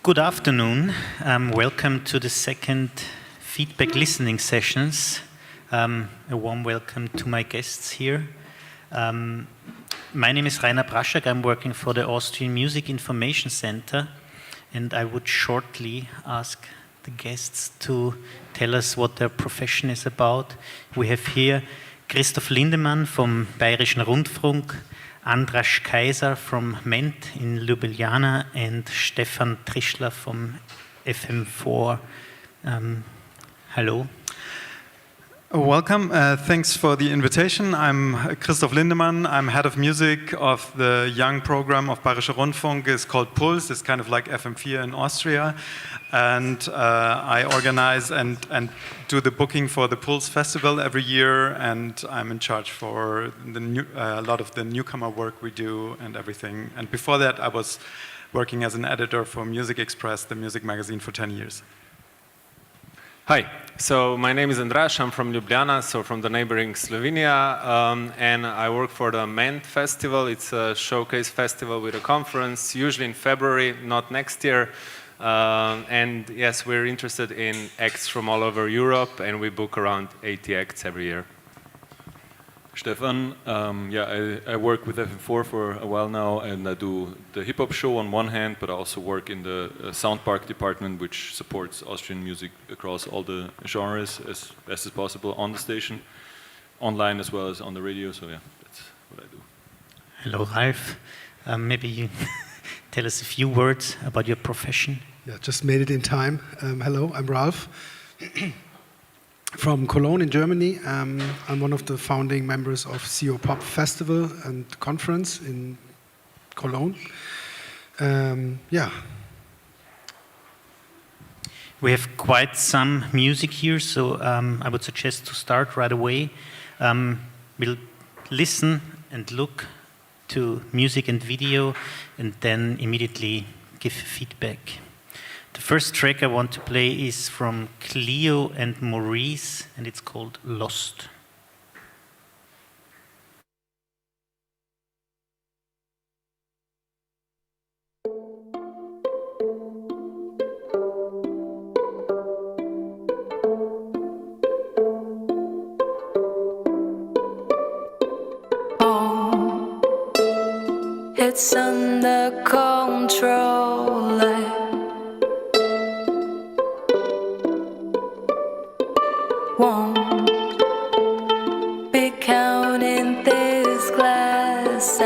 Good afternoon. Welcome to the second feedback listening sessions. A warm welcome to my guests here. My name is Rainer Braschak. I'm working for the Austrian Music Information Center, and I would shortly ask the guests to tell us what their profession is about. We have here Christoph Lindemann from Bayerischen Rundfunk, Andras Kaiser from Ment in Ljubljana, and Stefan Trischler from FM4. Hello. Welcome. Thanks for the invitation. I'm Christoph Lindemann. I'm head of music of the young program of Bayerischer Rundfunk. It's called Puls. It's kind of like FM4 in Austria. And I organize and do the booking for the Puls Festival every year. And I'm in charge for a lot of the newcomer work we do and everything. And before that, I was working as an editor for Music Express, the music magazine, for 10 years. Hi, so my name is Andras, I'm from Ljubljana, so from the neighboring Slovenia, and I work for the Ment Festival. It's a showcase festival with a conference, usually in February, not next year. And yes, we're interested in acts from all over Europe, and we book around 80 acts every year. Stefan, I work with FM4 for a while now, and I do the hip-hop show on one hand, but I also work in the Sound Park department, which supports Austrian music across all the genres as best as possible on the station, online as well as on the radio, so yeah, that's what I do. Hello, Ralf. Maybe you tell us a few words about your profession. Yeah, just made it in time. Hello, I'm Ralf. From Cologne in Germany. I'm one of the founding members of CO Pop Festival and Conference in Cologne. We have quite some music here, so I would suggest to start right away. We'll listen and look to music and video and then immediately give feedback. The first track I want to play is from Cleo and Maurice, and it's called Lost. Oh, it's under control. Won't be counting this glass.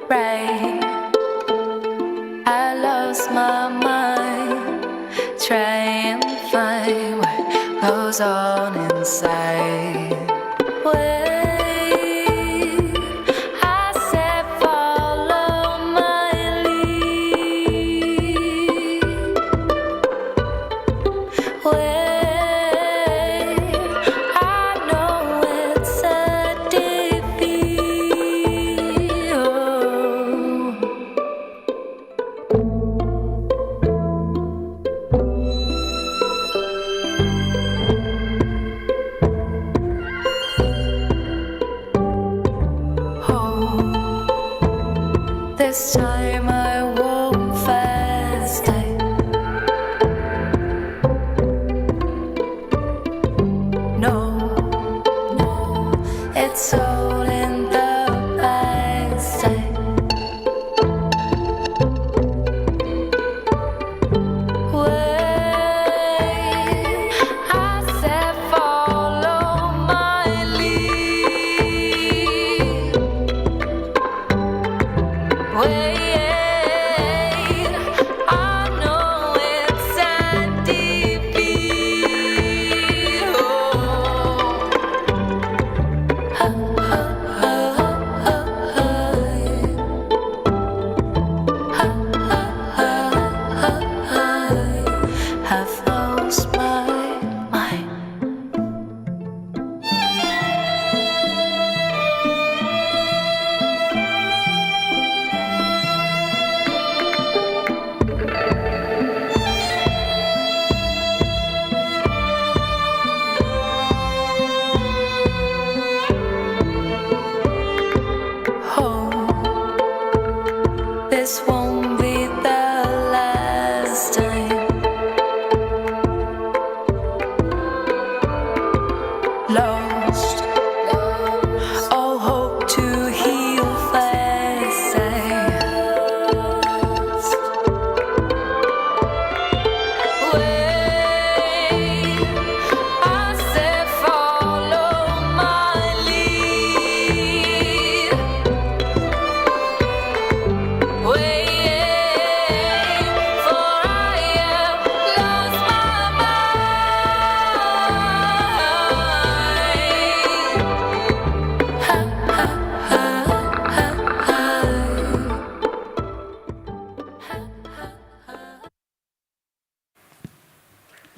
Right, I lost my mind. Try and find what goes on inside. This time I won't fast. No, it's all in the past. Wait, I said follow my lead. Wait. this won't be the last time. Lost, all hope to heal fast. Wait, I said follow my lead. Wait, for I have lost my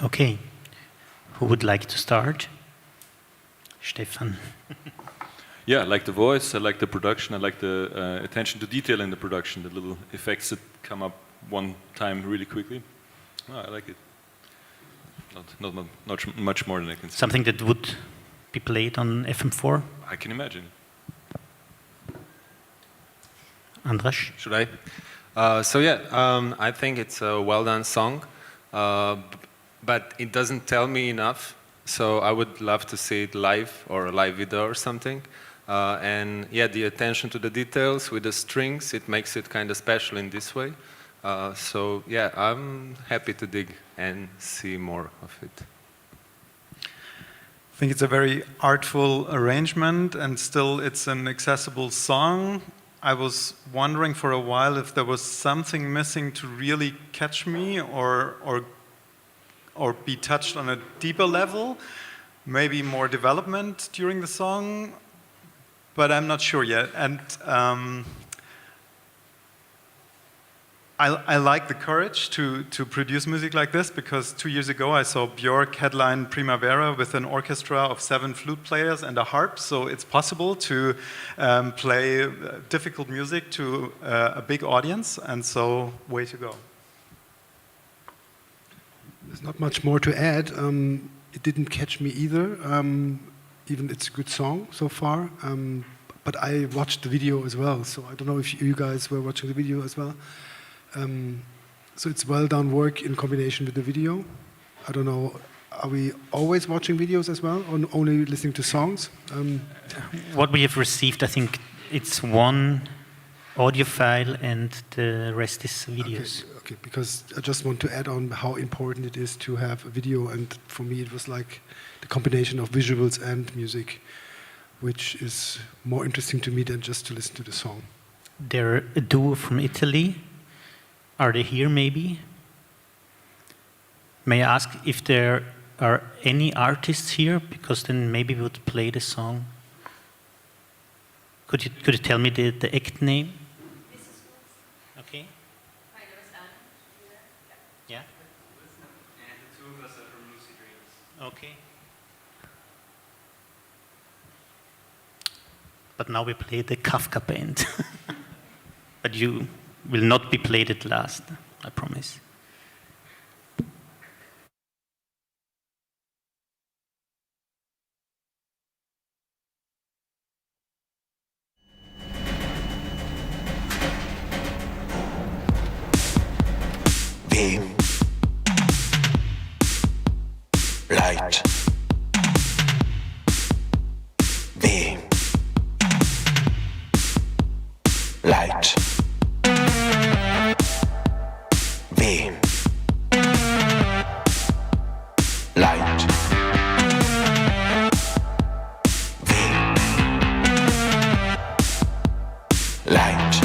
Okay, who would like to start? Stefan. Yeah, I like the voice, I like the production, I like the attention to detail in the production, the little effects that come up one time really quickly. Oh, I like it. Not much more than I can say. Something that would be played on FM4? I can imagine. Andras? Should I? I think it's a well-done song, but it doesn't tell me enough. So I would love to see it live or a live video or something. The attention to the details with the strings, it makes it kind of special in this way. I'm happy to dig and see more of it. I think it's a very artful arrangement, and still it's an accessible song. I was wondering for a while if there was something missing to really catch me or be touched on a deeper level, maybe more development during the song, but I'm not sure yet. And I like the courage to produce music like this, because 2 years ago I saw Björk headline Primavera with an orchestra of 7 flute players and a harp, so it's possible to play difficult music to a big audience, and so way to go. There's not much more to add. It didn't catch me either. Even it's a good song so far. But I watched the video as well, so I don't know if you guys were watching the video as well. So it's well done work in combination with the video. I don't know, are we always watching videos as well, or only listening to songs? What we have received, I think it's one audio file and the rest is videos. Okay, because I just want to add on how important it is to have a video, and for me it was like the combination of visuals and music, which is more interesting to me than just to listen to the song. They're a duo from Italy. Are they here maybe? May I ask if there are any artists here? Because then maybe we would play the song. Could you tell me the act name? Okay. Yeah. And the 2 of us are from Lucid Dreams. Okay. But now we play the Kafka band. But you will not be played at last, I promise. Beam, light, beam, light, beam, light, beam, light.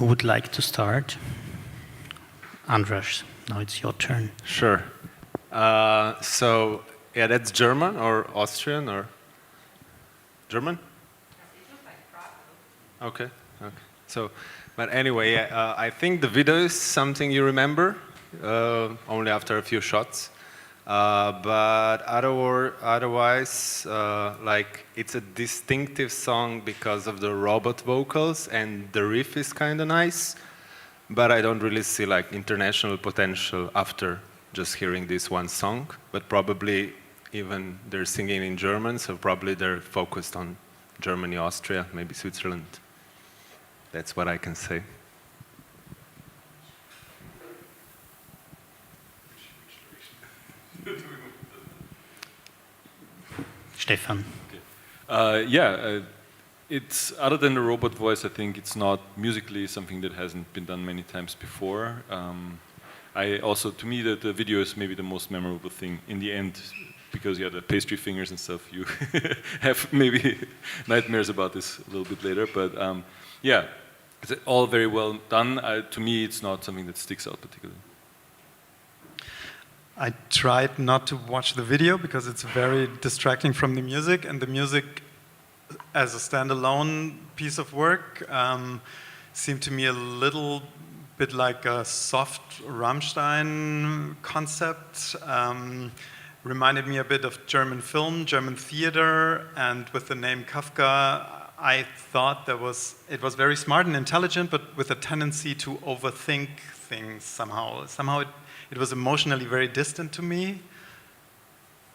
Who would like to start? Andras, now it's your turn. Sure. So, yeah, that's German or Austrian or German? Okay. Okay. So, but anyway, I think the video is something you remember only after a few shots. But otherwise, like it's a distinctive song because of the robot vocals and the riff is kind of nice. But I don't really see like international potential after just hearing this one song. But probably even they're singing in German, so probably they're focused on Germany, Austria, maybe Switzerland. That's what I can say. Stefan. It's other than the robot voice. I think it's not musically something that hasn't been done many times before. I also, to me, the video is maybe the most memorable thing in the end, because the pastry fingers and stuff. You have maybe nightmares about this a little bit later, but it's all very well done. To me, it's not something that sticks out particularly. I tried not to watch the video because it's very distracting from the music, and the music as a standalone piece of work seemed to me a little bit like a soft Rammstein concept. Reminded me a bit of German film, German theater, and with the name Kafka, I thought it was very smart and intelligent, but with a tendency to overthink things somehow. Somehow it was emotionally very distant to me.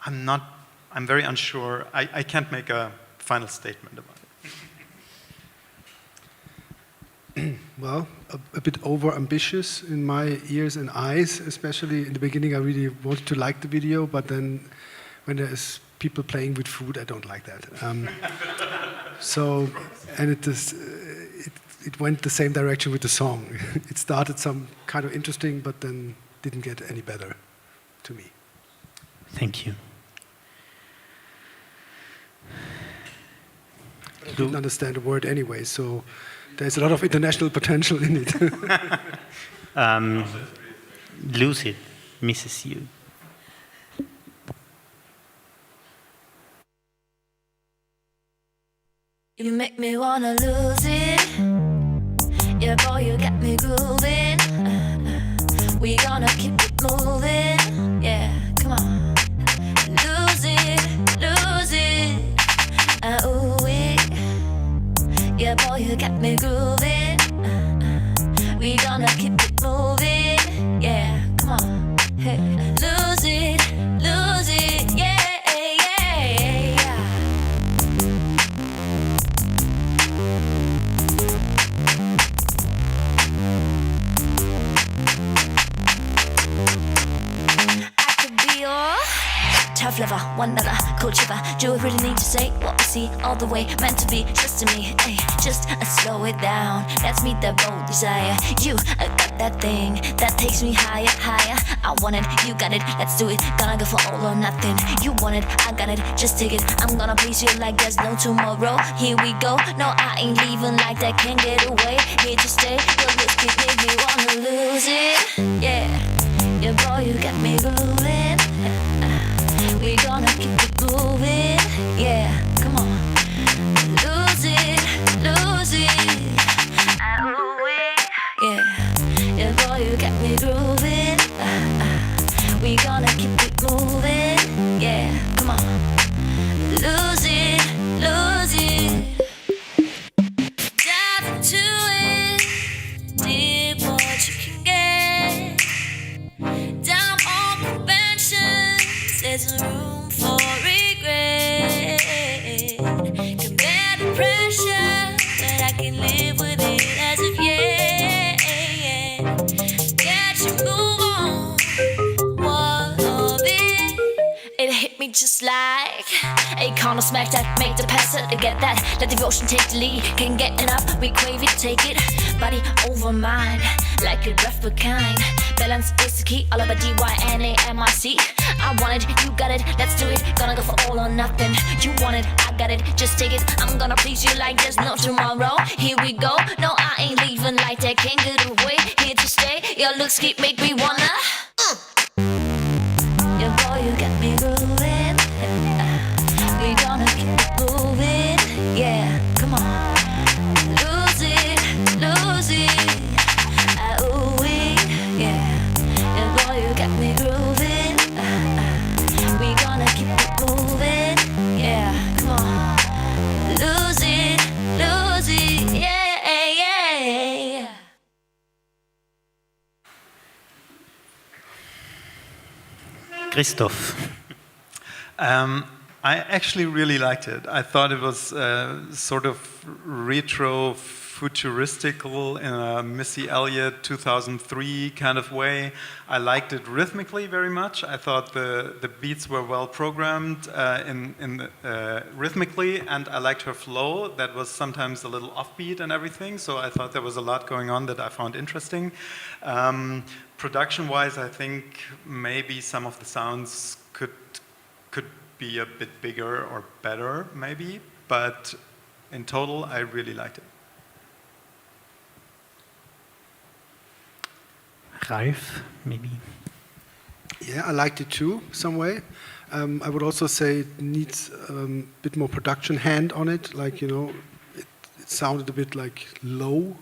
I'm very unsure. I can't make a final statement about it. Well, a bit over-ambitious in my ears and eyes, especially in the beginning. I really wanted to like the video, but then when there's people playing with food, I don't like that. It went the same direction with the song. It started some kind of interesting, but then didn't get any better to me. Thank you. But I didn't understand a word anyway, so there's a lot of international potential in it. Lose it, misses you. You make me wanna lose it. Yeah, boy, you got me grooving. We gonna keep it moving. Yeah, come on. Lose it, lose it. Ooh, yeah, boy, you got me grooving. We gonna keep it moving. Yeah, come on. Hey. Lose it, yeah, yeah, yeah. I could be your tough lover, one lover, cold shiver. Do I really need to say what we see all the way? Meant to be, trust in me, ay, just slow it down. Let's meet the bold desire. You got that thing that takes me higher, higher. I want it, you got it, let's do it. Gonna go for all or nothing. You want it, I got it, just take it. I'm gonna please you like there's no tomorrow. Here we go, no, I ain't leaving like that, can't get away. Here to stay, your lips keep make me wanna lose it. Yeah, yeah, boy, you got me grooving. We gonna keep it moving, yeah, come on. Lose it, yeah, yeah, boy, you got me grooving. We gonna keep it moving, yeah, come on. Lose it, dive into it, dip what you can get. Down on conventions, there's no room for regret. Can bear the pressure, but I can live with it as of yet. Get you move on, what of it? way to hit me just like a corner smack that make the passer to get that. Let devotion take the lead. Can't get enough, we crave it, take it. Body over mind, like a breath per kind. Balance is the key, all about DYNAMIC. I want it, you got it, let's do it. Gonna go for all or nothing. You want it, I got it, just take it. I'm gonna please you like there's no tomorrow. Here we go, no I ain't leaving like that. Can't get away, here to stay. Your looks keep make me wanna Yeah boy, you got me grooving. We gonna keep it moving. Yeah, come on. Lose it, lose it. Ooh, yeah. Yeah boy, you got me grooving. We gonna keep it moving. Yeah, come on. Lose it, yeah, yeah. Christoph. I actually really liked it. I thought it was sort of retro futuristical in a Missy Elliott 2003 kind of way. I liked it rhythmically very much. I thought the beats were well programmed rhythmically, and I liked her flow. That was sometimes a little offbeat and everything, so I thought there was a lot going on that I found interesting. Production-wise, I think maybe some of the sounds could be a bit bigger or better, maybe, but in total, I really liked it. Ralf, maybe. Yeah, I liked it too, some way. I would also say it needs a bit more production hand on it. Like, you know, it sounded a bit like low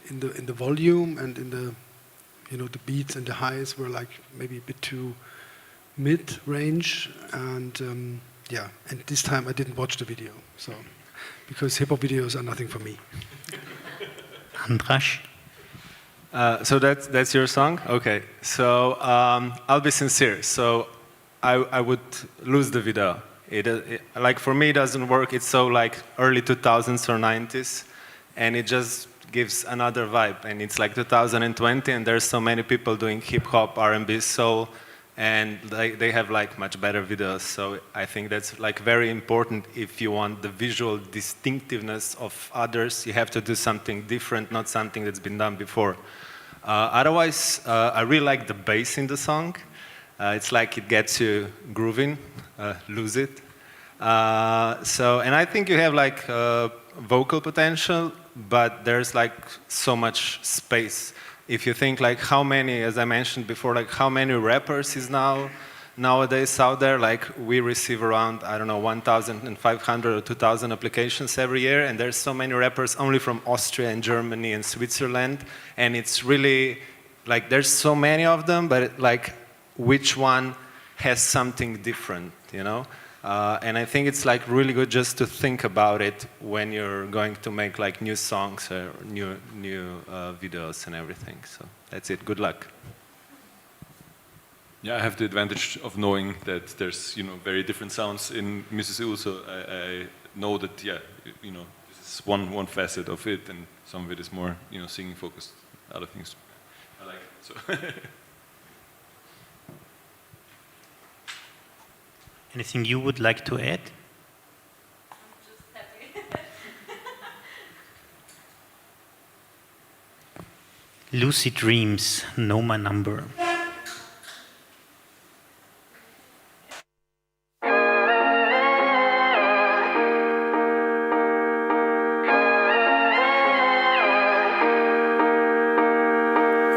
in the volume, and in the, you know, the beats and the highs were like maybe a bit too mid-range. And yeah, and this time I didn't watch the video, so because hip-hop videos are nothing for me. Andras. So that's your song? Okay. So I'll be sincere. So I would lose the video. Like for me, it doesn't work. It's so like early 2000s or 90s, and it just gives another vibe. And it's like 2020, and there's so many people doing hip hop, R&B, soul, and they have like much better videos. So I think that's like very important. If you want the visual distinctiveness of others, you have to do something different, not something that's been done before. Otherwise, I really like the bass in the song. It's like it gets you grooving, lose it. And I think you have like vocal potential, but there's like so much space. If you think like how many, as I mentioned before, like how many rappers is nowadays out there, like we receive around, I don't know, 1,500 or 2,000 applications every year, and there's so many rappers only from Austria and Germany and Switzerland, and it's really, like there's so many of them, but like which one has something different, you know? And I think it's like really good just to think about it when you're going to make like new songs or new videos and everything. So that's it. Good luck. Yeah, I have the advantage of knowing that there's, you know, very different sounds in Mrs. U, so I know that, yeah, you know, this is one facet of it, and some of it is more, you know, singing focused. Other things I like it, so. Anything you would like to add? I'm just happy. Lucid Dreams, Know My Number.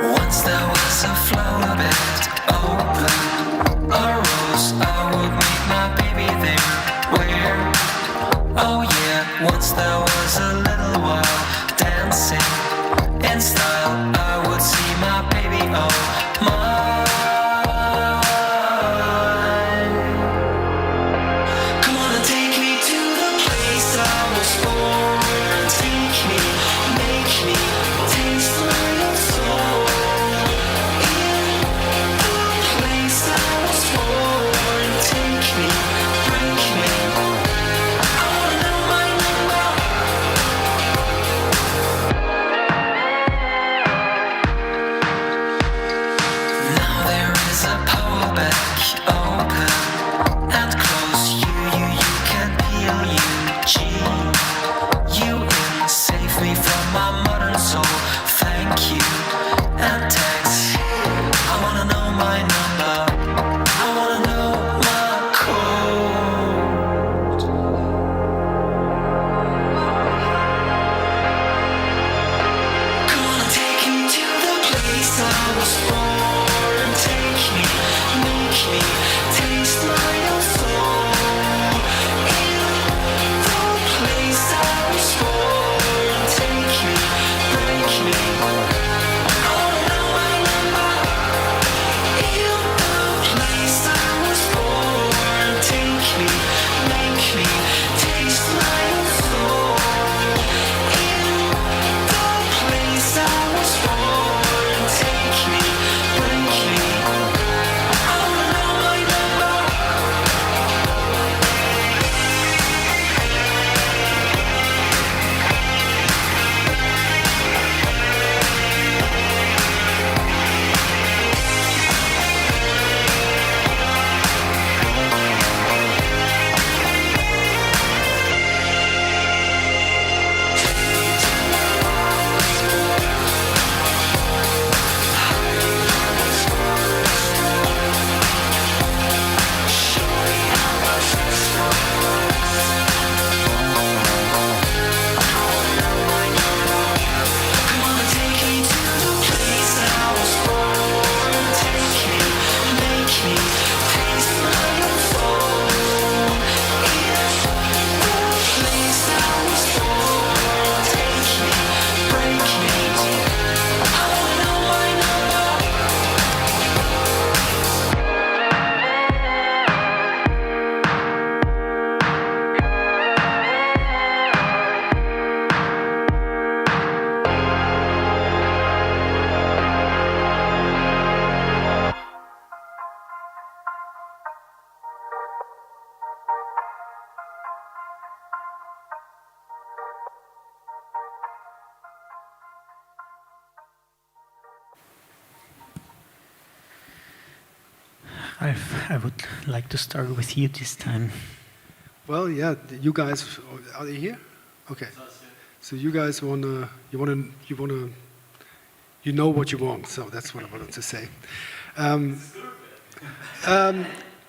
Once there was a flower bed open, a rose, I would meet my baby there. Where? Oh yeah, once there was a little while dancing in style, I would see my baby, oh my I would like to start with you this time. Well, yeah, you guys, are they here? Okay. So you guys you know what you want. So that's what I wanted to say.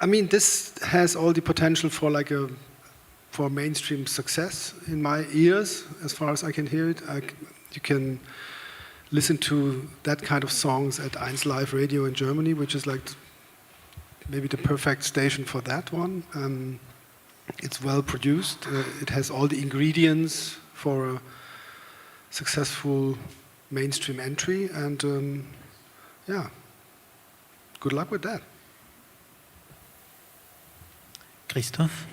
I mean, this has all the potential for mainstream success in my ears, as far as I can hear it. You can listen to that kind of songs at 1 Live Radio in Germany, which is like maybe the perfect station for that one. It's well produced. It has all the ingredients for a successful mainstream entry, and yeah, good luck with that. Christoph?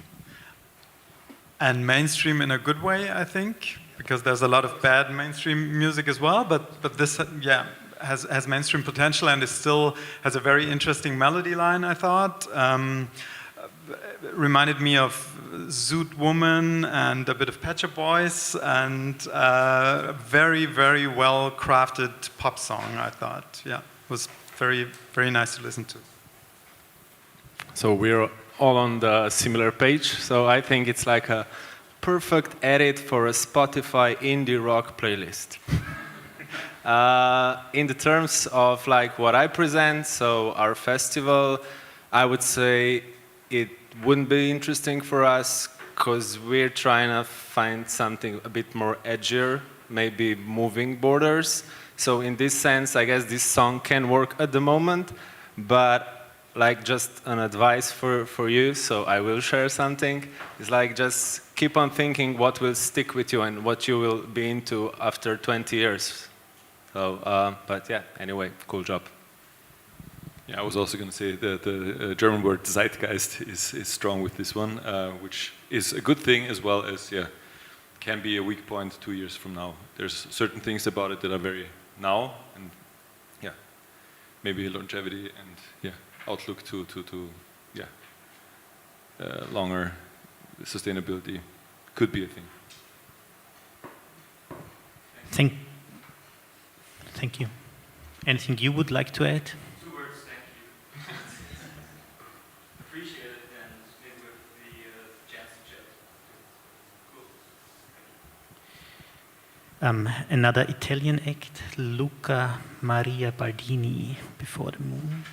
And mainstream in a good way, I think, because there's a lot of bad mainstream music as well, but this, yeah, has mainstream potential and it still has a very interesting melody line, I thought. Reminded me of Zoot Woman and a bit of Pet Shop Boys, and very, very well crafted pop song, I thought. Yeah, it was very, very nice to listen to. So we're all on the similar page. So I think it's like a perfect edit for a Spotify indie rock playlist. In the terms of like what I present, so our festival, I would say it wouldn't be interesting for us because we're trying to find something a bit more edgier, maybe moving borders. So in this sense, I guess this song can work at the moment, but like just an advice for you, so I will share something. It's like just keep on thinking what will stick with you and what you will be into after 20 years. So, but yeah, anyway, cool job. Yeah, I was also going to say that the German word Zeitgeist is strong with this one, which is a good thing as well as, yeah, can be a weak point 2 years from now. There's certain things about it that are very now, and yeah, maybe longevity and yeah, outlook to yeah, longer sustainability could be a thing. Thank you. Anything you would like to add? Appreciate it, and maybe with the chance to chat. Cool. Another Italian act, Luca Maria Baldini, Before the Moon.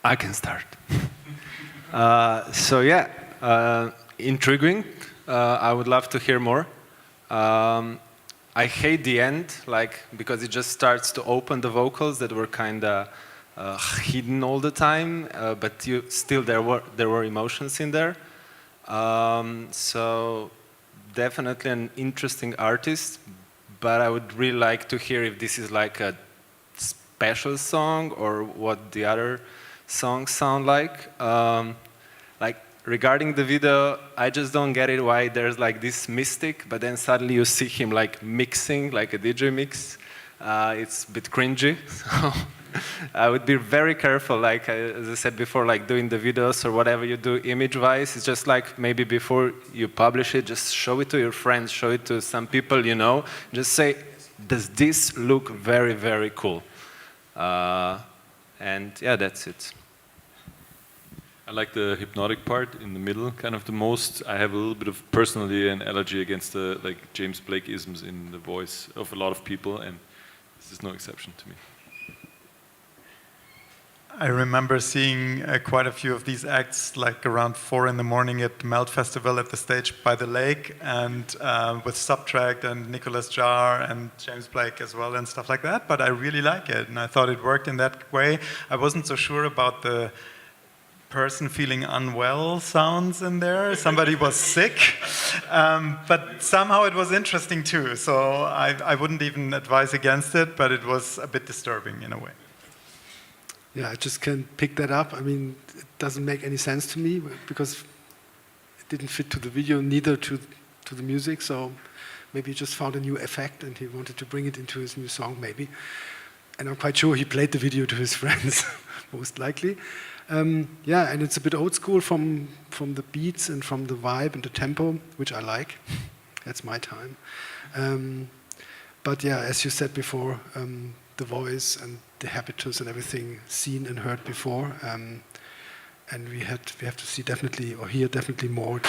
I can start. So yeah, intriguing. I would love to hear more. I hate the end, like, because it just starts to open the vocals that were kind of hidden all the time, but still there were emotions in there. So definitely an interesting artist, but I would really like to hear if this is like a special song or what the other songs sound like. Like regarding the video, I just don't get it why there's like this mystic, but then suddenly you see him like mixing, like a DJ mix. It's a bit cringy. So I would be very careful, like as I said before, like doing the videos or whatever you do image-wise. It's just like maybe before you publish it, just show it to your friends, show it to some people you know. Just say, does this look very, very cool? And yeah, that's it. I like the hypnotic part in the middle, kind of the most. I have a little bit of personally an allergy against the like James Blake-isms in the voice of a lot of people, and this is no exception to me. I remember seeing quite a few of these acts, like around 4 in the morning at the Melt Festival at the stage by the lake, and with Subtract and Nicholas Jarre and James Blake as well and stuff like that. But I really like it, and I thought it worked in that way. I wasn't so sure about the person feeling unwell sounds in there. Somebody was sick, but somehow it was interesting too. So I wouldn't even advise against it, but it was a bit disturbing in a way. Yeah, I just can't pick that up. I mean, it doesn't make any sense to me because it didn't fit to the video, neither to the music. So maybe he just found a new effect and he wanted to bring it into his new song, maybe. And I'm quite sure he played the video to his friends, most likely. Yeah, and it's a bit old school from the beats and from the vibe and the tempo, which I like. That's my time. But yeah, as you said before, the voice and the habitus and everything seen and heard before, and we have to see definitely or hear definitely more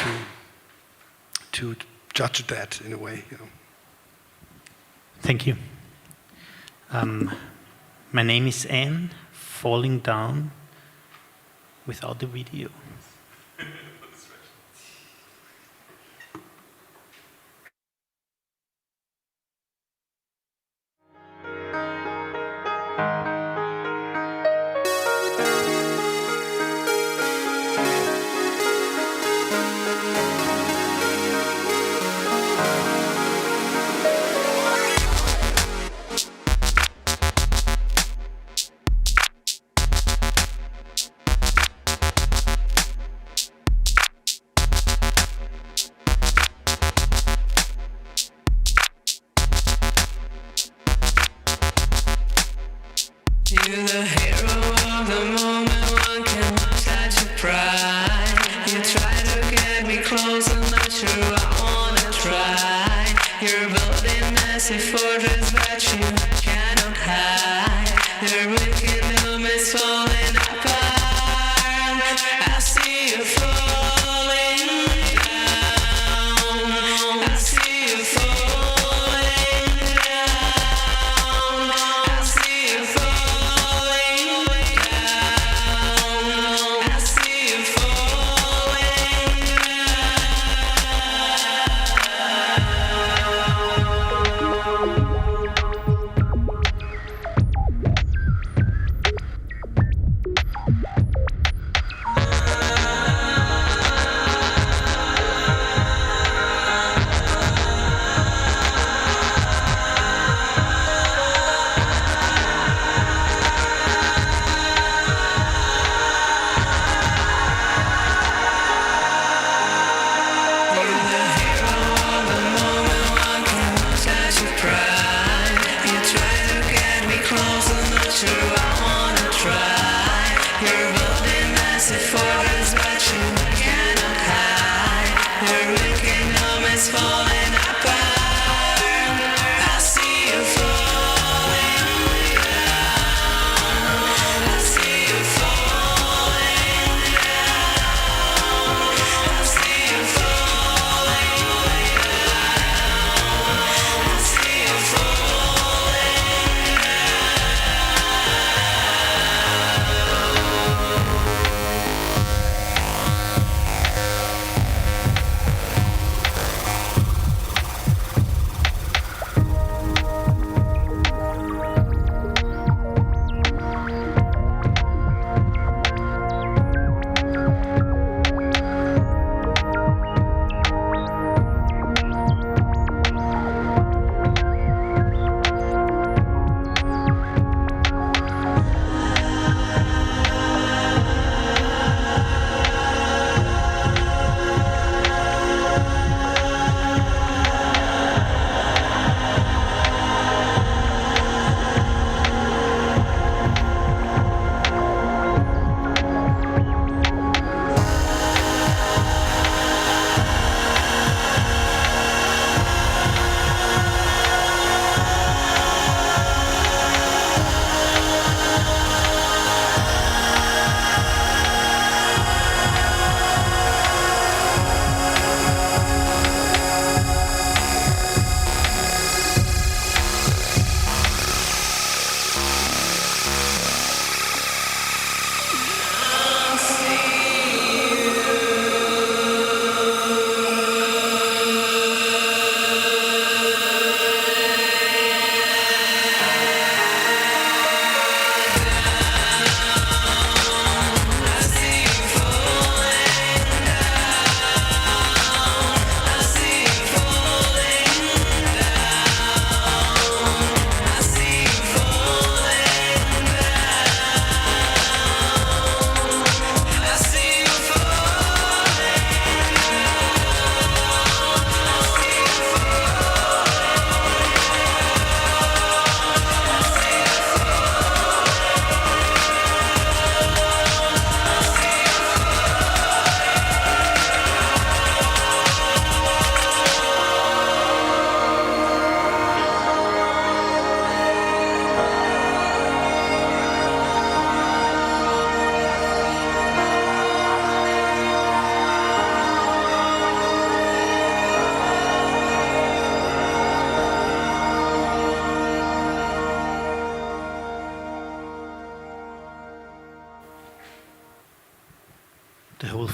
to judge that in a way. You know. Thank you. My name is Anne. Falling Down without the video. You're the hero of the moment, one can touch your pride. You try to get me close, I'm not sure I wanna try. You're building massive fortress, but you cannot hide. Your wicked doom is falling apart. I see you falling down. I see you falling down. I see you falling down. I see you falling down.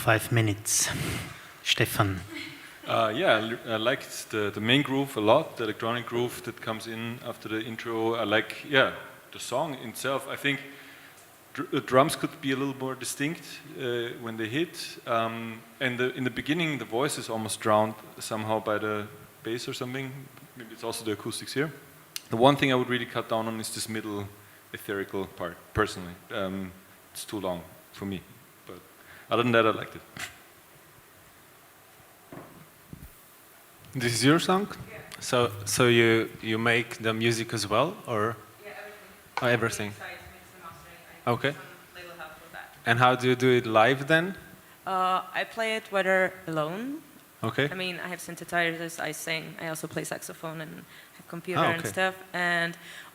5 minutes. Stefan. I liked the main groove a lot, the electronic groove that comes in after the intro. I like, the song itself. I think the drums could be a little more distinct when they hit. And in the beginning, the voice is almost drowned somehow by the bass or something. Maybe it's also the acoustics here. The one thing I would really cut down on is this middle etherical part, personally. It's too long for me. But other than that, I liked it. This is your song? Yeah. So you make the music as well, or? Yeah, everything. Oh, everything. Besides mix and mastering, I Okay. need some little help with that. And how do you do it live then? I play it whether alone. Okay. I mean, I have synthesizers, I sing, I also play saxophone and have computer Oh, and okay. stuff,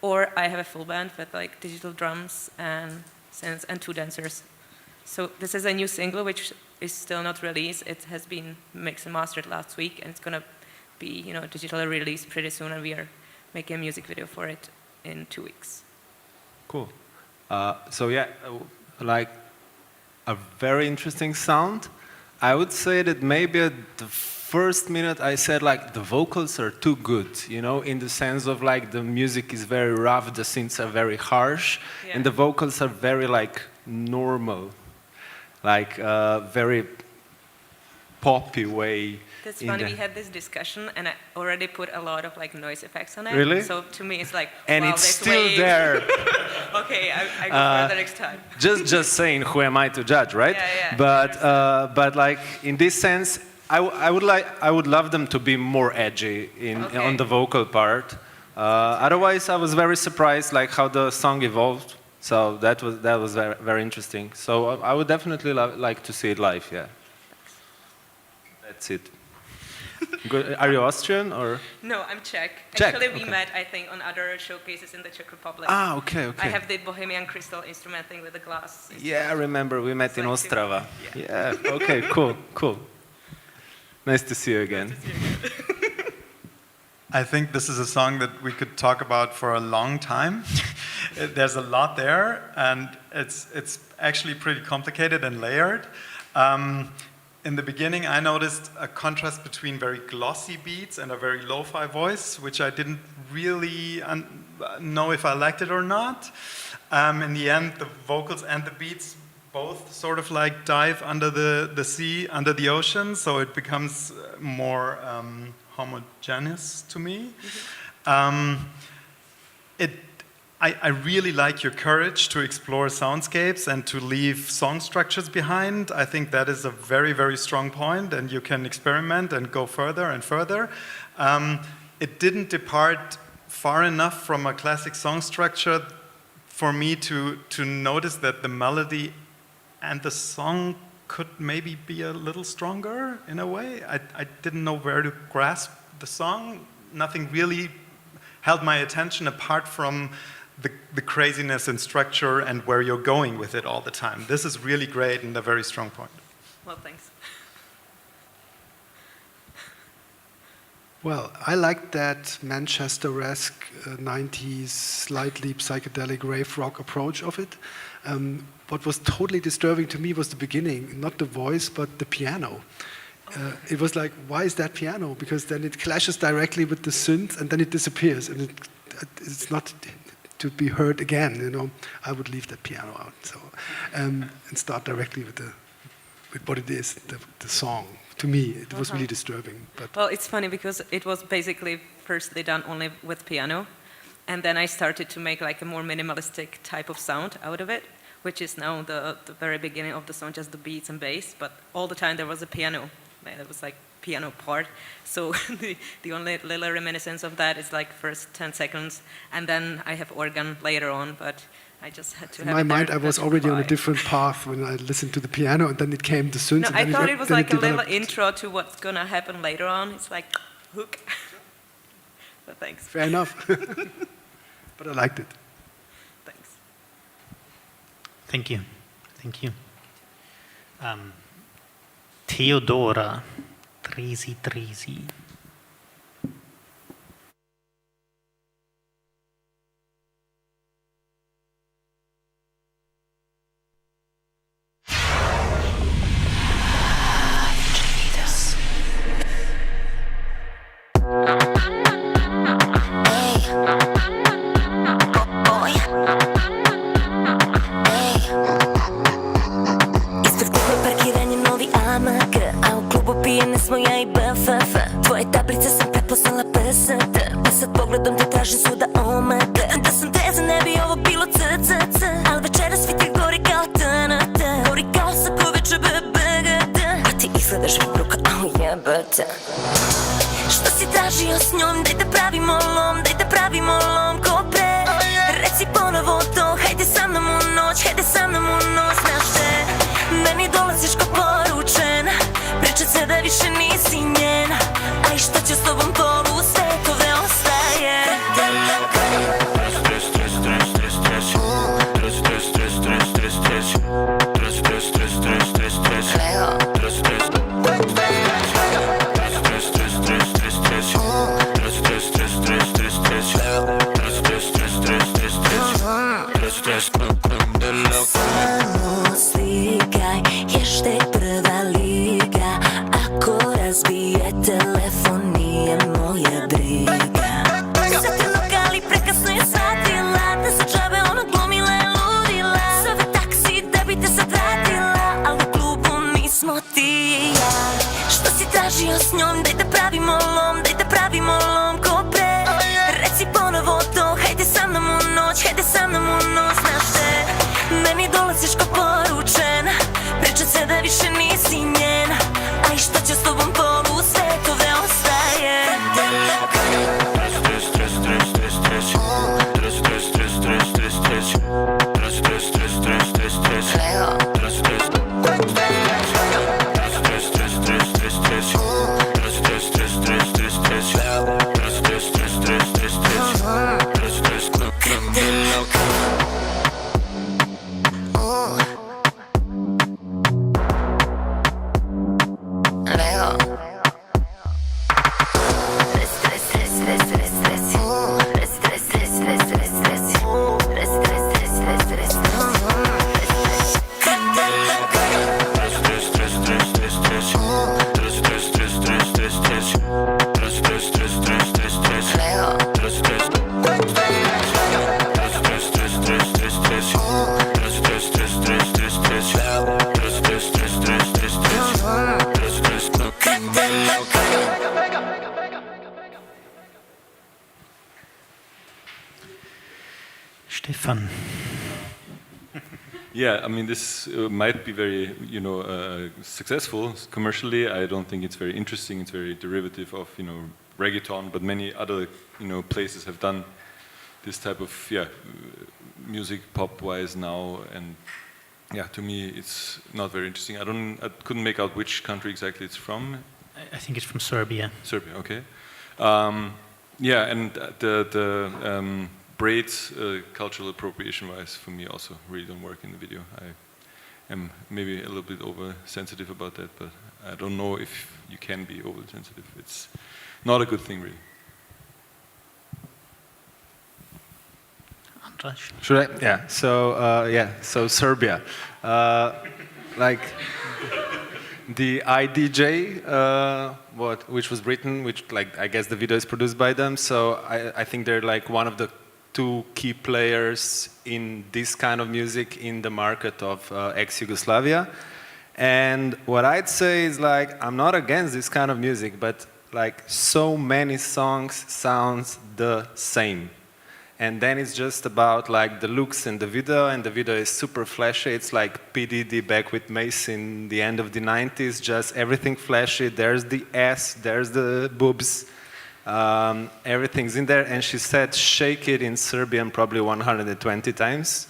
or I have a full band with like digital drums and synths and 2 dancers. So this is a new single which is still not released. It has been mixed and mastered last week, and it's gonna be, digitally released pretty soon, and we are making a music video for it in 2 weeks. Cool. Like a very interesting sound. I would say that maybe at the first minute I said like the vocals are too good, in the sense of like the music is very rough, the synths are very harsh, Yeah. and the vocals are very like normal, like very poppy way. That's in funny, the- we had this discussion, and I already put a lot of like noise effects on it. Really? So to me it's like, And wow, it's this still wave. there. Okay, I go for the next time. just saying, who am I to judge, right? Yeah, But like in this sense, I would love them to be more edgy Okay. on the vocal part. Otherwise, I was very surprised like how the song evolved. So that was very, very interesting. So I would definitely like to see it live. Yeah. That's it. Good. Are you Austrian or? No, I'm Czech. Czech, Actually, we okay. met, I think, on other showcases in the Czech Republic. Ah, okay. I have the Bohemian crystal instrument thing with the glass. Yeah, I remember we met in Like Ostrava. yeah. Yeah. Okay. Cool. Nice to see you again. I think this is a song that we could talk about for a long time. There's a lot there, and it's actually pretty complicated and layered. In the beginning, I noticed a contrast between very glossy beats and a very lo-fi voice, which I didn't really know if I liked it or not. In the end, the vocals and the beats both sort of like dive under the sea, under the ocean, so it becomes more homogeneous to me. I really like your courage to explore soundscapes and to leave song structures behind. I think that is a very, very strong point, and you can experiment and go further and further. It didn't depart far enough from a classic song structure for me to notice that the melody and the song could maybe be a little stronger in a way. I didn't know where to grasp the song. Nothing really held my attention apart from the craziness and structure and where you're going with it all the time. This is really great and a very strong point. Well, thanks. Well, I liked that Manchester-esque 90s, slightly psychedelic rave rock approach of it. What was totally disturbing to me was the beginning, not the voice, but the piano. It was like, why is that piano? Because then it clashes directly with the synth, and then it disappears, and it's not to be heard again. I would leave that piano out, so and start directly with what it is, the song. To me, it was really disturbing. But Well, it's funny because it was basically firstly done only with piano, and then I started to make like a more minimalistic type of sound out of it, which is now the very beginning of the song, just the beats and bass, but all the time there was a piano. It was like piano part. So the only little reminiscence of that is like first 10 seconds, and then I have organ later on, but I just had to in have my it there mind, I was to already on a cry. different path when I listened to the piano, and then it came the synth. No, and I then thought it was then like a little developed. intro to what's gonna happen later on. It's like, hook. But thanks. Fair enough. But I liked it. Thanks. Thank you. Theodora Trisi. Ispred kluba parkiranje novi AMG, a u klubu pijene smo ja i BFF. Tvoje tablice sam prepoznala PST, pa sad pogledom te tražim svuda OMG. Da sam teza ne bi ovo bilo CCC, al večeras fitilj gori kao TNT, gori kao svako večer BBGD. A ti izgledaš vibruka, au jebate. Što si tražio s njom, daj da pravimo lom, daj da pravimo lom ko pre. Reci ponovo to, hajde sa mnom u noć, hajde sa mnom u noć. Znaš te, meni dolaziš ko poručen, pričat se da više nisi njen. A i šta će s tobom polu svetove ostaje. Samo slikaj, hashtag prva liga. Ako razbije telefon nije moja briga. Sad je lokal i prekasno je shvatila da se džabe ona glumila je ludila. Zove taksi da bi te sad vratila, al u klubu nismo ti i ja. Što si tražio s njom, daj da pravimo lom, daj da pravimo lom ko pre. Reci ponovo to, hajde sa mnom u noć, hajde sa mnom u noć. Znaš te, meni dolaziš ko poručen, pričat se da više nisi njen. A i šta će s tobom polu svetove ostaje. Stefan. Yeah, I mean, this might be very, successful commercially. I don't think it's very interesting. It's very derivative of, reggaeton, but many other, places have done this type of, music pop-wise now, and yeah, to me, it's not very interesting. I couldn't make out which country exactly it's from. I think it's from Serbia. Serbia, okay. Yeah, and the braids, cultural appropriation-wise, for me also really don't work in the video. I am maybe a little bit oversensitive about that, but I don't know if you can be oversensitive. It's not a good thing, really. Andras? Should I? Yeah. So Serbia, like the IDJ, which was written, which like I guess the video is produced by them. So I think they're like one of the two key players in this kind of music in the market of ex-Yugoslavia. And what I'd say is like, I'm not against this kind of music, but like so many songs sounds the same. And then it's just about like the looks in the video, and the video is super flashy. It's like P. Diddy back with Mace in the end of the 90s, just everything flashy. There's the ass, there's the boobs. Everything's in there, and she said shake it in Serbian probably 120 times.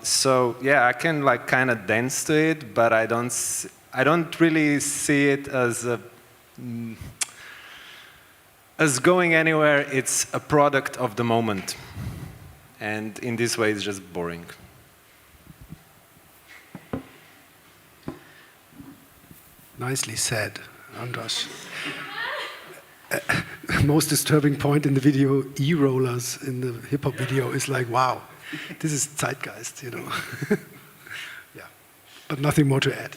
So yeah, I can like kind of dance to it, but I don't really see it as going anywhere. It's a product of the moment, and in this way it's just boring. Nicely said, Andras. Most disturbing point in the video, E-rollers in the hip-hop video is like, wow, this is zeitgeist, Yeah, but nothing more to add.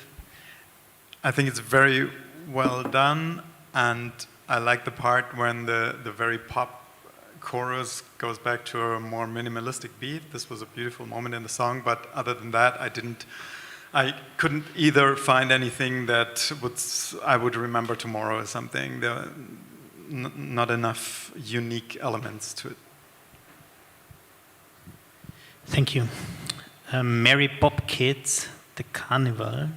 I think it's very well done, and I like the part when the very pop chorus goes back to a more minimalistic beat. This was a beautiful moment in the song, but other than that, I couldn't either find anything that I would remember tomorrow or something. There are not enough unique elements to it. Thank you. Mary Popkids, The Carnival.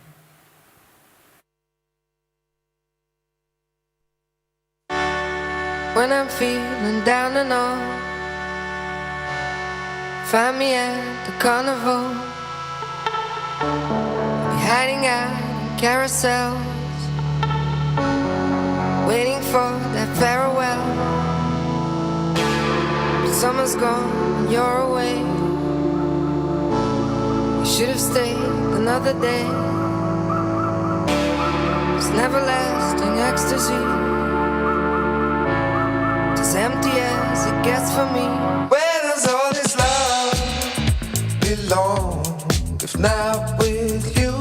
When I'm feeling down and all, find me at the carnival. Be hiding out in carousels, waiting for that farewell. Summer's gone and you're away. You should have stayed another day. It's never-lasting ecstasy, as empty as it gets for me. Where does all this love belong if not with you?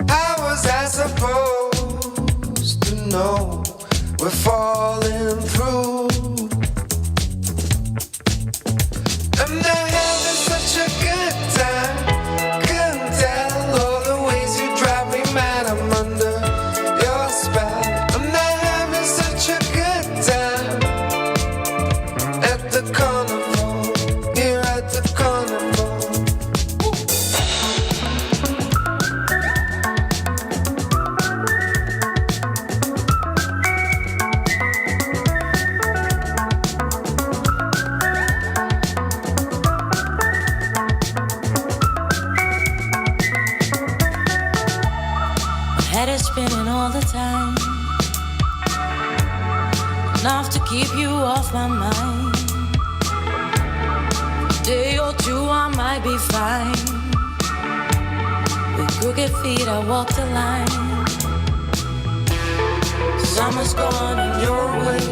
How was I supposed to know we're falling through? I'm not having such a good time. Couldn't tell all the ways you drive me mad. I'm under your spell. I'm not having such a good time at the carnival, here at the carnival. Head is spinning all the time, enough to keep you off my mind. A day or two I might be fine. With crooked feet I walk the line. Summer's gone and you're away.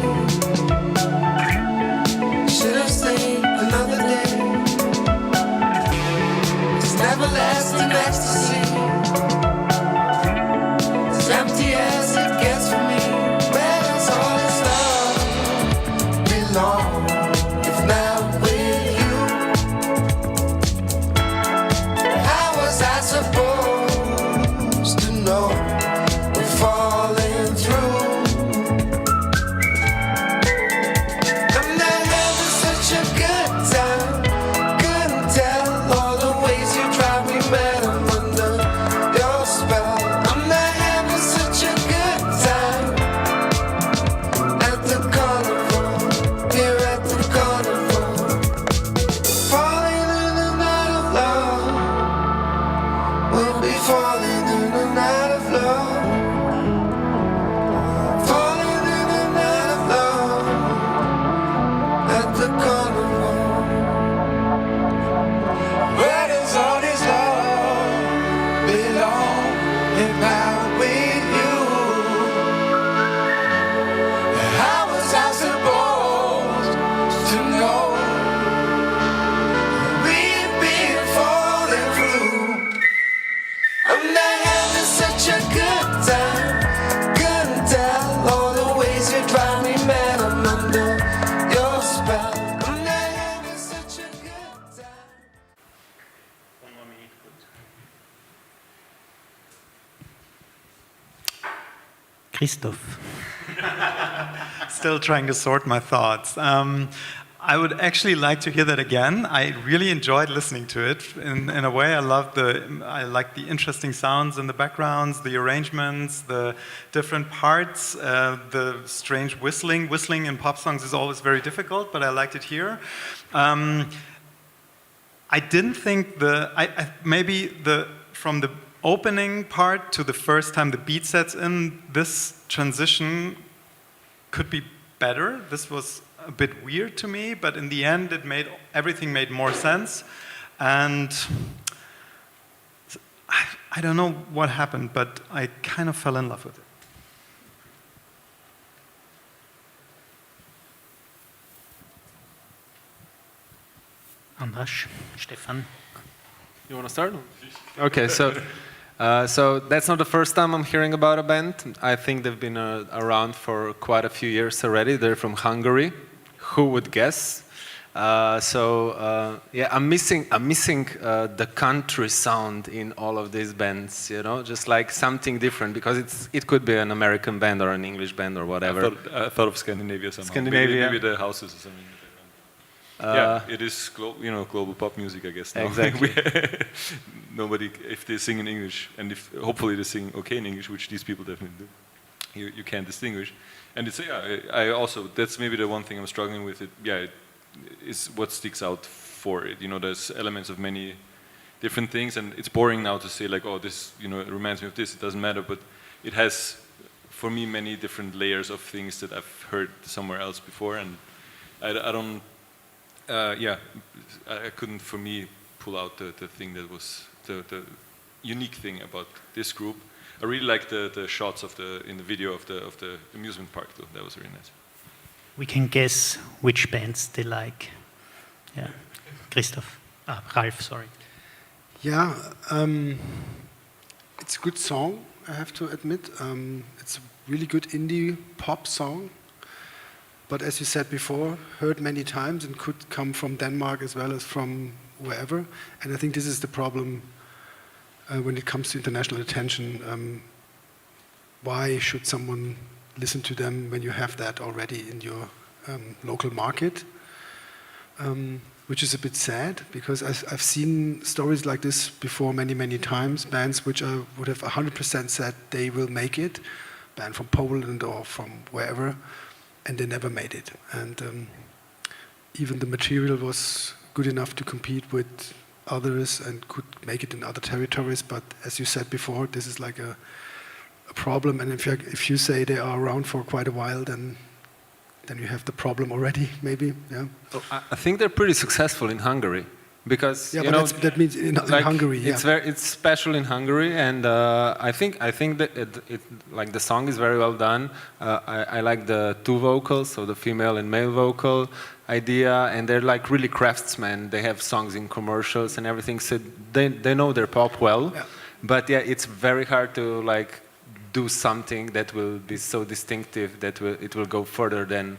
Should have stayed another day. It's never-lasting ecstasy, as empty as it gets for me. Where does all this love belong if not with you? How was I supposed to know we're falling through? I'm not having such a good time. Couldn't tell all the ways you drive me mad. I'm under your spell. I'm not having such a good time at the carnival, here at the carnival. Falling in the night of love, we'll be falling in the night of love. Falling in the night of love at the carnival. Where does all this love belong if not with you? How was I supposed to know we'd be falling through? I'm not having such a good time. Couldn't tell all the ways you drive me mad. I'm under your spell. I'm not having such a good time. One more minute, good. Christoph. Still trying to sort my thoughts. I would actually like to hear that again. I really enjoyed listening to it. In a way, I like the interesting sounds in the backgrounds, the arrangements, the different parts, the strange whistling. Whistling in pop songs is always very difficult, but I liked it here. I didn't think from the opening part to the first time the beat sets in, this transition could be better. This was a bit weird to me, but in the end, everything made more sense. And I don't know what happened, but I kind of fell in love with it. Andras, Stefan. You want to start? Okay, so So that's not the first time I'm hearing about a band. I think they've been around for quite a few years already. They're from Hungary. Who would guess? Yeah, I'm missing the country sound in all of these bands. You know, just like something different, because it could be an American band or an English band or whatever. I thought of Scandinavia somehow. Scandinavia. Maybe the houses or something. Yeah, it is global pop music, I guess. Now. Exactly. Nobody, if they sing in English, and if hopefully they sing okay in English, which these people definitely do, you can't distinguish. And it's I also, that's maybe the one thing I'm struggling with. It is what sticks out for it. You know, there's elements of many different things, and it's boring now to say like, oh, this, it reminds me of this. It doesn't matter, but it has, for me, many different layers of things that I've heard somewhere else before, and I don't. I couldn't, for me, pull out the thing that was the unique thing about this group. I really like the shots in the video of the amusement park, though. That was really nice. We can guess which bands they like. Yeah, Ralf, sorry. Yeah, it's a good song, I have to admit. It's a really good indie pop song. But as you said before, heard many times and could come from Denmark as well as from wherever. And I think this is the problem when it comes to international attention. Why should someone listen to them when you have that already in your local market? Which is a bit sad, because I've seen stories like this before many, many times. Bands which I would have 100% said they will make it, band from Poland or from wherever, and they never made it. And even the material was good enough to compete with others and could make it in other territories. But as you said before, this is like a problem. And if you say they are around for quite a while, then you have the problem already, maybe. Yeah. So I think they're pretty successful in Hungary. Because that means in Hungary, yeah. It's special in Hungary, and I think that like the song is very well done. I like the two vocals, so the female and male vocal idea, and they're like really craftsmen. They have songs in commercials and everything, so they know their pop well. Yeah. But yeah, it's very hard to like do something that will be so distinctive that it will go further than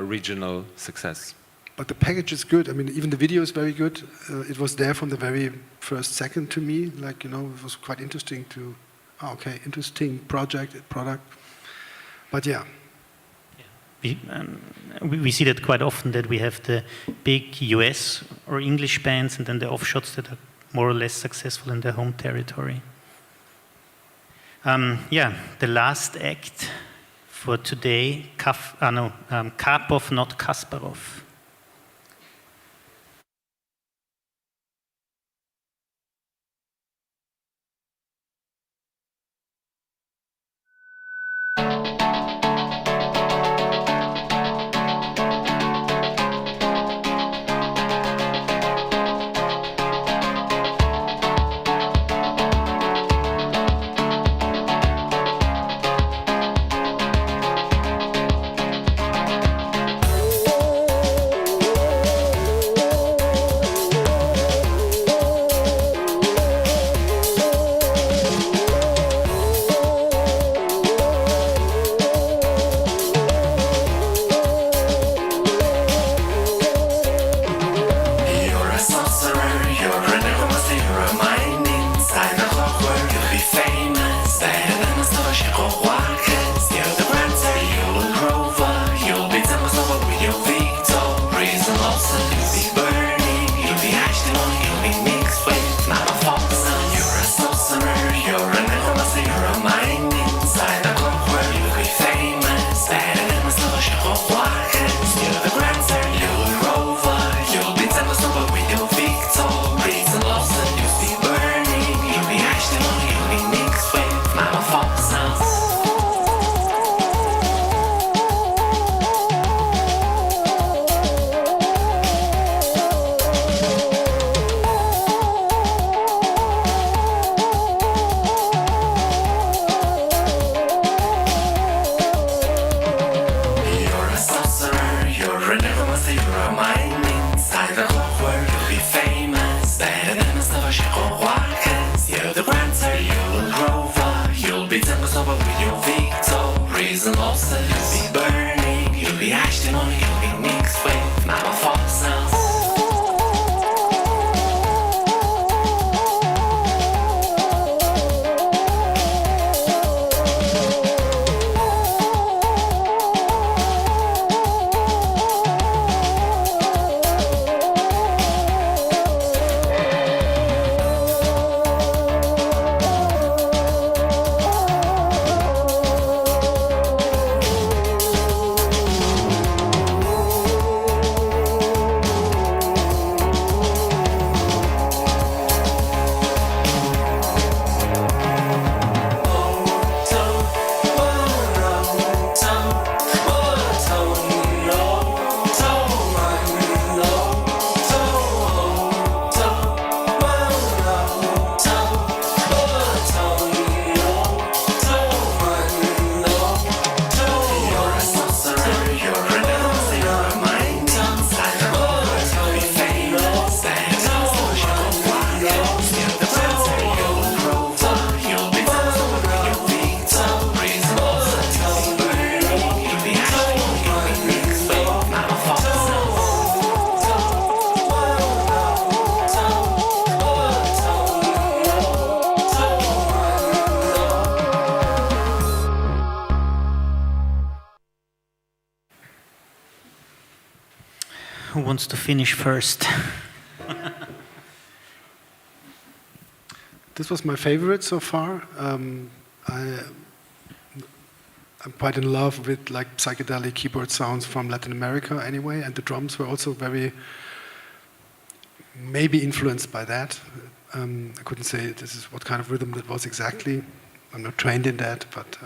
regional success. But the package is good. I mean, even the video is very good. It was there from the very first second to me. Like, it was quite interesting to, interesting product. But yeah. We see that quite often, that we have the big US or English bands and then the offshots that are more or less successful in their home territory. The last act for today, Karpov, not Kasparov. You're the grandsir. breeze and also you'll be burning. You'll be acting on it, you'll be mixed with my false sounds. Who wants to finish first? This was my favorite so far. I'm quite in love with like psychedelic keyboard sounds from Latin America anyway, and the drums were also very maybe influenced by that. I couldn't say this is what kind of rhythm that was exactly. I'm not trained in that, but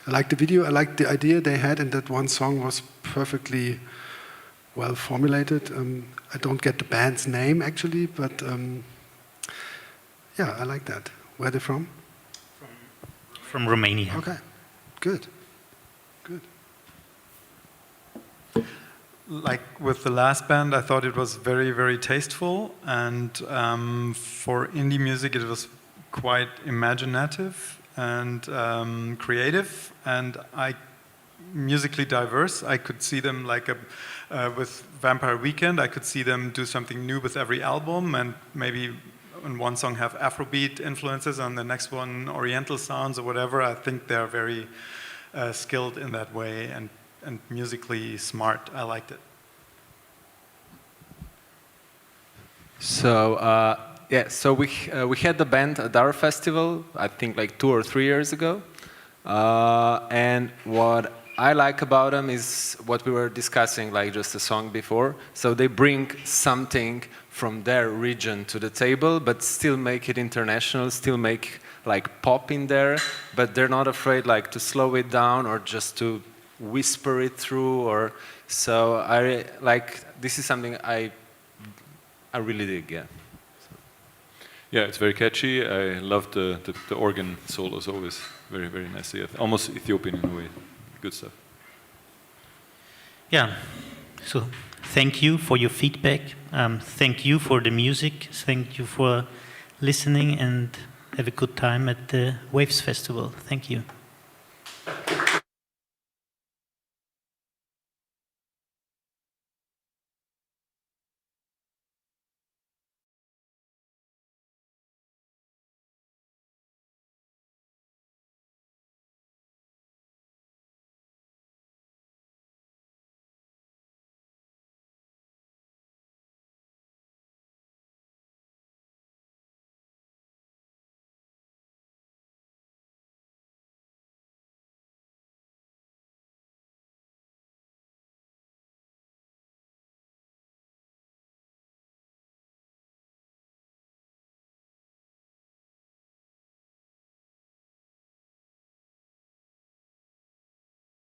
I liked the video. I liked the idea they had, and that one song was perfectly well formulated. I don't get the band's name actually, but yeah, I like that. Where are they from? From Romania. Okay, good. Good. Like with the last band, I thought it was very, very tasteful, and for indie music, it was quite imaginative and creative, and musically diverse. I could see them like with Vampire Weekend. I could see them do something new with every album, and maybe in one song have Afrobeat influences, and the next one Oriental sounds or whatever. I think they're very skilled in that way and musically smart. I liked it. So yeah, so we had the band at our festival, I think like 2 or 3 years ago, and what I like about them is what we were discussing, like just a song before. So they bring something from their region to the table, but still make it international, still make like pop in there, but they're not afraid like to slow it down or just to whisper it through. Or so I like this is something I really dig. Yeah. Yeah, it's very catchy. I love the organ solos, always very, very nice. Yeah, almost Ethiopian in a way. Good stuff. Yeah, so thank you for your feedback. Thank you for the music. Thank you for listening, and have a good time at the Waves Festival. Thank you.